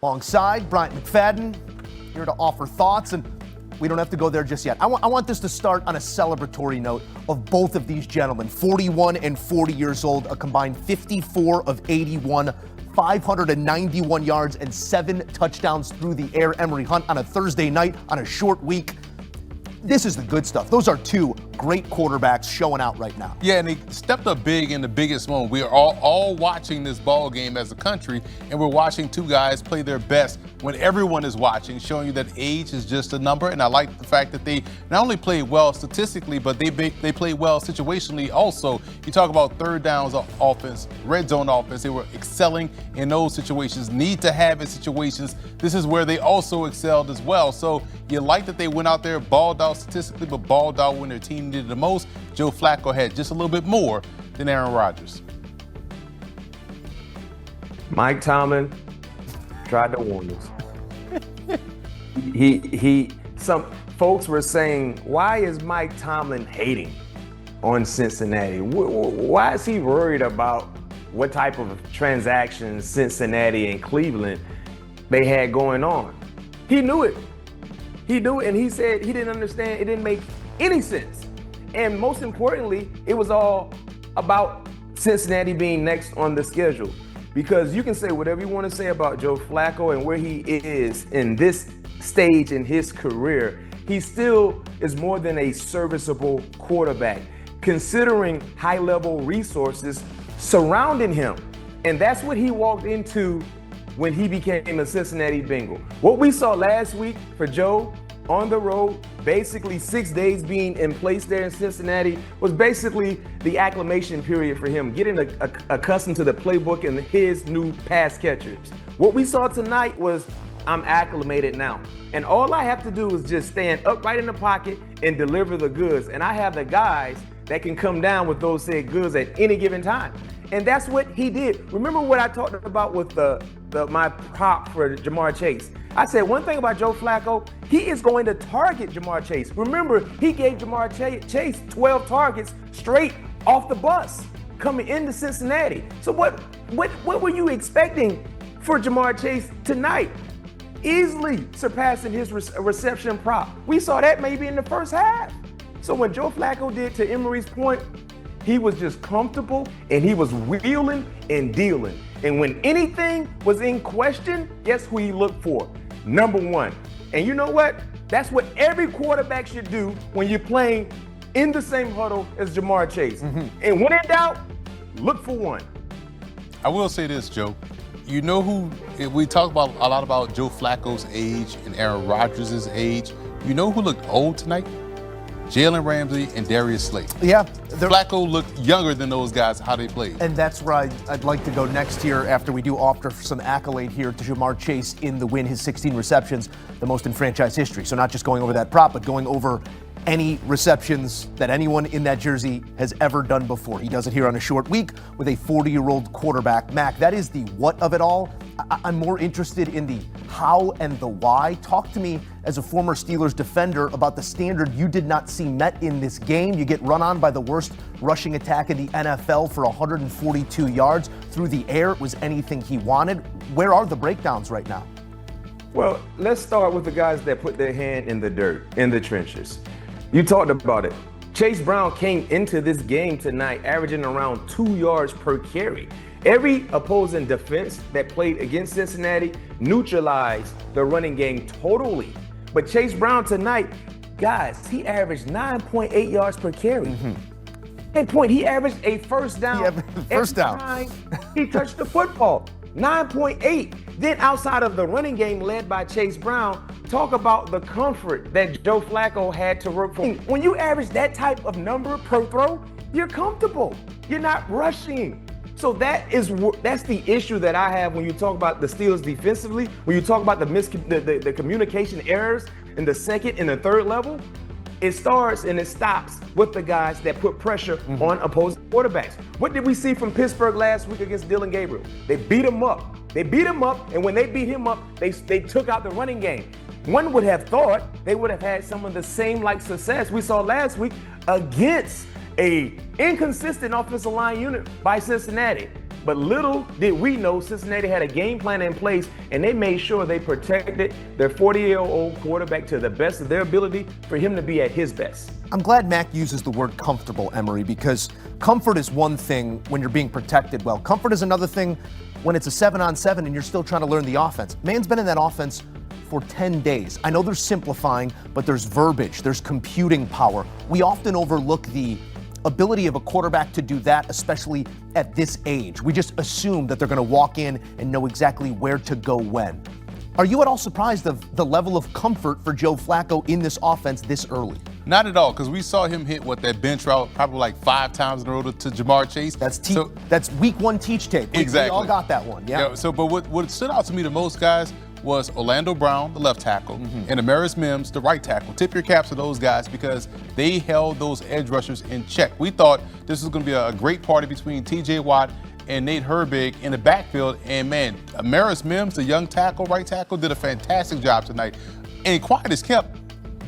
Alongside Bryant McFadden, here to offer thoughts, and we don't have to go there just yet. I want this to start on a celebratory note of both of these gentlemen, 41 and 40 years old, a combined 54 of 81, 591 yards and 7 touchdowns through the air. Emory Hunt on a Thursday night on a short week. This is the good stuff. Those are two great quarterbacks showing out right now. Yeah, and they stepped up big in the biggest moment. We are all watching this ball game as a country, and we're watching two guys play their best when everyone is watching, showing you that age is just a number. And I like the fact that they not only play well statistically, but they play well situationally also. You talk about third downs offense, red zone offense. They were excelling in those situations, need to have in situations. This is where they also excelled as well. So you like that they went out there, balled out statistically, but balled out when their team needed the most. Joe Flacco had just a little bit more than Aaron Rodgers. Mike Tomlin tried to warn us. Some folks were saying, why is Mike Tomlin hating on Cincinnati? Why is he worried about what type of transactions Cincinnati and Cleveland they had going on? He knew it. He knew it, and he said he didn't understand. It didn't make any sense. And most importantly, it was all about Cincinnati being next on the schedule. Because you can say whatever you want to say about Joe Flacco and where he is in this stage in his career, he still is more than a serviceable quarterback, considering high-level resources surrounding him. And that's what he walked into when he became a Cincinnati Bengal. What we saw last week for Joe on the road, basically 6 days being in place there in Cincinnati, was basically the acclimation period for him, getting accustomed to the playbook and his new pass catchers. What we saw tonight was, I'm acclimated now. And all I have to do is just stand upright in the pocket and deliver the goods. And I have the guys that can come down with those said goods at any given time. And that's what he did. Remember what I talked about with my prop for Ja'Marr Chase? I said one thing about Joe Flacco, he is going to target Ja'Marr Chase. Remember, he gave Ja'Marr Chase 12 targets straight off the bus coming into Cincinnati. So what were you expecting for Ja'Marr Chase tonight? Easily surpassing his reception prop. We saw that maybe in the first half. So when Joe Flacco did, to Emery's point, he was just comfortable and he was wheeling and dealing. And when anything was in question, guess who he looked for? Number one. And you know what? That's what every quarterback should do when you're playing in the same huddle as Ja'Marr Chase. Mm-hmm. And when in doubt, look for one. I will say this, Joe. You know who, we talk about a lot about Joe Flacco's age and Aaron Rodgers' age. You know who looked old tonight? Jalen Ramsey and Darius Slay. Yeah. Flacco looked younger than those guys, how they played. And that's where I'd like to go next here after we do offer some accolade here to Ja'Marr Chase in the win, his 16 receptions, the most in franchise history. So not just going over that prop, but going over any receptions that anyone in that jersey has ever done before. He does it here on a short week with a 40-year-old quarterback. Mac, that is the what of it all. I'm more interested in the how and the why. Talk to me as a former Steelers defender about the standard you did not see met in this game. You get run on by the worst rushing attack in the NFL for 142 yards through the air. It was anything he wanted. Where are the breakdowns right now? Well, let's start with the guys that put their hand in the dirt, in the trenches. You talked about it. Chase Brown came into this game tonight averaging around 2 yards per carry. Every opposing defense that played against Cincinnati neutralized the running game totally. But Chase Brown tonight, guys, he averaged 9.8 yards per carry. Mm-hmm. And point, he averaged a first down. First down. Time he touched the football. 9.8. Then outside of the running game led by Chase Brown, talk about the comfort that Joe Flacco had to work for. When you average that type of number per throw, you're comfortable. You're not rushing. So that's the issue that I have when you talk about the Steelers defensively, when you talk about the communication errors in the second and the third level. It starts and it stops with the guys that put pressure on opposing quarterbacks. What did we see from Pittsburgh last week against Dillon Gabriel? They beat him up. And when they beat him up, they took out the running game. One would have thought they would have had some of the same success we saw last week against a inconsistent offensive line unit by Cincinnati. But little did we know Cincinnati had a game plan in place, and they made sure they protected their 40-year-old quarterback to the best of their ability for him to be at his best. I'm glad Mac uses the word comfortable, Emery, because comfort is one thing when you're being protected well. Comfort is another thing when it's a 7-on-7 and you're still trying to learn the offense. Man's been in that offense for 10 days. I know they're simplifying, but there's verbiage, there's computing power. We often overlook the ability of a quarterback to do that, especially at this age. We just assume that they're going to walk in and know exactly where to go when. Are you at all surprised of the level of comfort for Joe Flacco in this offense this early? Not at all, because we saw him hit that bench route probably like 5 times in a row to Jamar Chase. That's week 1 teach tape. Exactly. We all got that one. Yeah. But what stood out to me the most, guys, was Orlando Brown, the left tackle, and Amaris Mims, the right tackle. Tip your caps to those guys because they held those edge rushers in check. We thought this was going to be a great party between T.J. Watt and Nate Herbig in the backfield. And, man, Amaris Mims, the young tackle, right tackle, did a fantastic job tonight. And quiet as kept,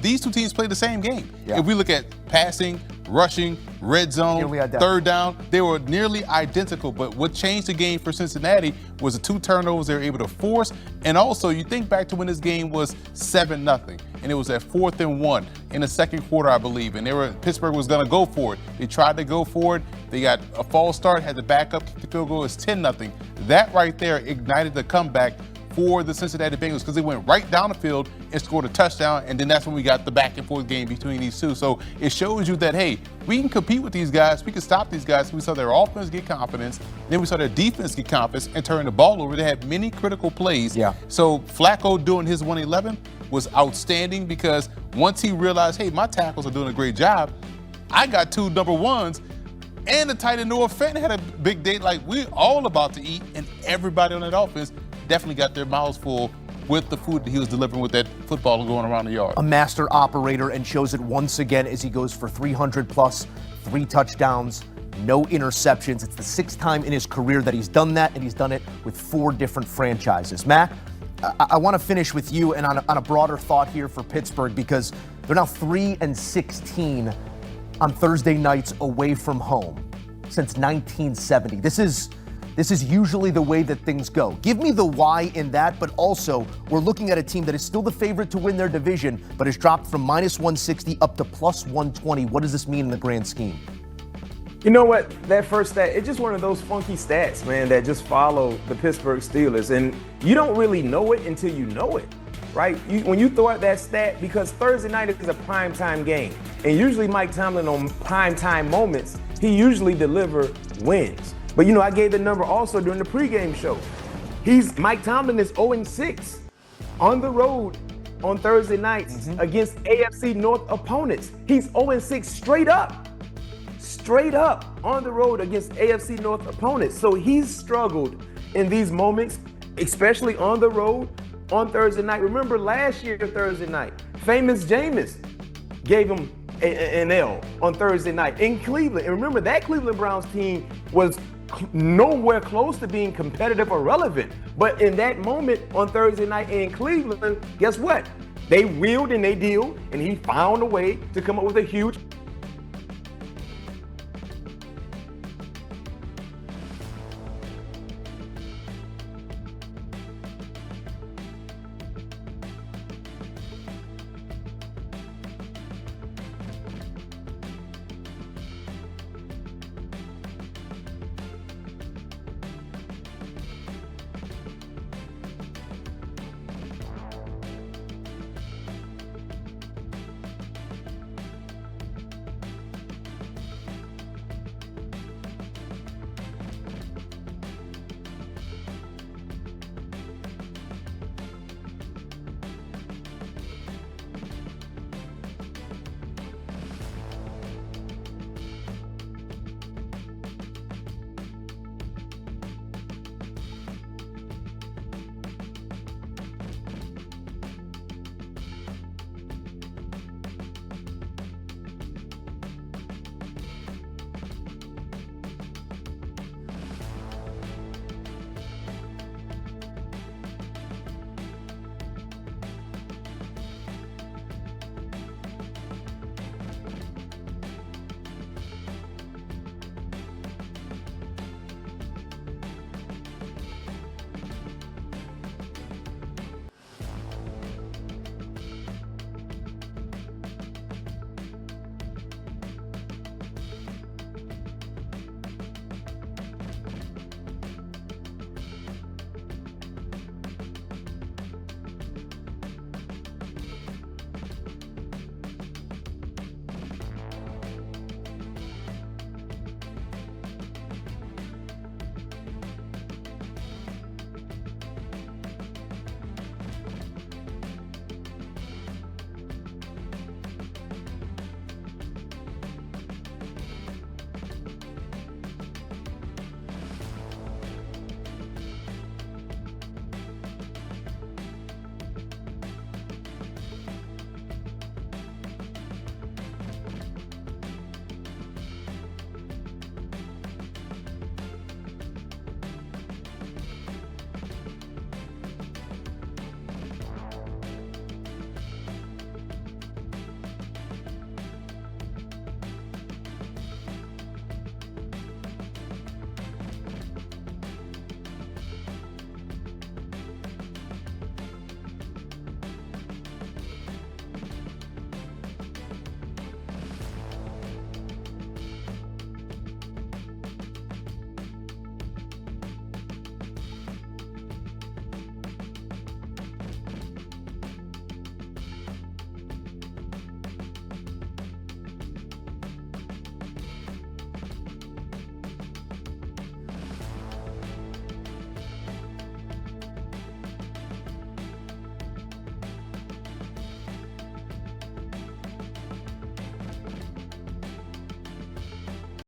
these two teams played the same game. Yeah. If we look at passing, rushing, red zone, third down, they were nearly identical. But what changed the game for Cincinnati was the 2 turnovers they were able to force. And also, you think back to when this game was 7-0, and it was at 4th and 1 in the second quarter, I believe. And Pittsburgh was going to go for it. They tried to go for it. They got a false start, had the backup, kick the field goal. It's 10-0. That right there ignited the comeback for the Cincinnati Bengals because they went right down the field and scored a touchdown, and then that's when we got the back and forth game between these two. So it shows you that, hey, we can compete with these guys. We can stop these guys. We saw their offense get confidence. Then we saw their defense get confidence and turn the ball over. They had many critical plays. Yeah. So Flacco doing his 111 was outstanding because once he realized, hey, my tackles are doing a great job, I got 2 number ones, and the tight end Noah Fenton had a big day. Like, we're all about to eat, and everybody on that offense definitely got their mouths full with the food that he was delivering with that football going around the yard. A master operator, and shows it once again as he goes for 300 plus, 3 touchdowns, no interceptions. It's the 6th time in his career that he's done that, and he's done it with 4 different franchises. Mac, I want to finish with you and on a broader thought here for Pittsburgh because they're now 3-16 on Thursday nights away from home since 1970. This is usually the way that things go. Give me the why in that, but also we're looking at a team that is still the favorite to win their division, but has dropped from -160 up to +120. What does this mean in the grand scheme? You know what? That first stat, it's just one of those funky stats, man, that just follow the Pittsburgh Steelers. And you don't really know it until you know it, right? When you throw out that stat, because Thursday night is a primetime game. And usually Mike Tomlin on primetime moments, he usually delivers wins. But, you know, I gave the number also during the pregame show. Mike Tomlin is 0-6 on the road on Thursday nights against AFC North opponents. He's 0-6 straight up on the road against AFC North opponents. So he's struggled in these moments, especially on the road on Thursday night. Remember last year, Thursday night, famous Jameis gave him an L on Thursday night in Cleveland. And remember, that Cleveland Browns team was nowhere close to being competitive or relevant. But in that moment on Thursday night in Cleveland, guess what? They wheeled and they dealed, and he found a way to come up with a huge